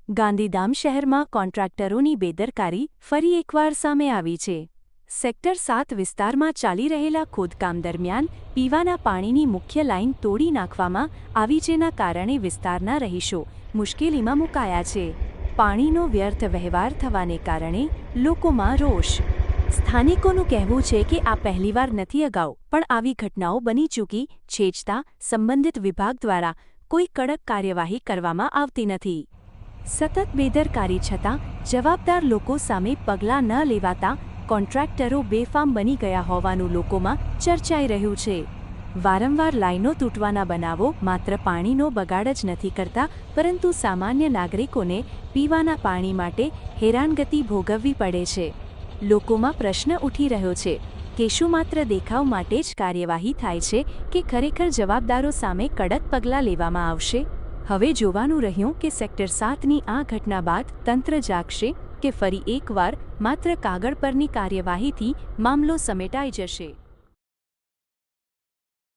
ગાંધીધામ શહેરમાં કોન્ટ્રાક્ટરોની બેદરકારી ફરી એકવાર સામે આવી છે। સેક્ટર 7 વિસ્તારમાં ચાલી રહેલા ખોદકામ દરમિયાન પીવાના પાણીની મુખ્ય લાઇન તોડી નાખવામાં આવી, જેના કારણે વિસ્તારના રહીશો મુશ્કેલીમાં મુકાયા છે। પાણીનો વ્યર્થ વહેવાર થવાને કારણે લોકોમાં રોષ। સ્થાનિકોનું કહેવું છે કે આ પહેલીવાર નથી, અગાઉ પણ આવી ઘટનાઓ બની ચૂકી છે, છતાં સંબંધિત વિભાગ દ્વારા કોઈ કડક કાર્યવાહી કરવામાં આવતી નથી। સતત બેદરકારી છતાં જવાબદાર લોકો સામે પગલાં ન લેવાતા કોન્ટ્રાક્ટરો બેફામ બની ગયા હોવાનું લોકોમાં ચર્ચાઈ રહ્યું છે। વારંવાર લાઈનો તૂટવાના બનાવો માત્ર પાણીનો બગાડ જ નથી કરતા, પરંતુ સામાન્ય નાગરિકોને પીવાના પાણી માટે હેરાનગતિ ભોગવવી પડે છે। લોકોમાં પ્રશ્ન ઉઠી રહ્યો છે કે શું માત્ર દેખાવ માટે જ કાર્યવાહી થાય છે કે ખરેખર જવાબદારો સામે કડક પગલાં લેવામાં આવશે? હવે જોવાનું રહ્યું કે સેક્ટર 7ની આ ઘટના બાદ તંત્ર જાગશે કે ફરી એકવાર માત્ર કાગળ પરની કાર્યવાહીથી મામલો સમેટાઈ જશે।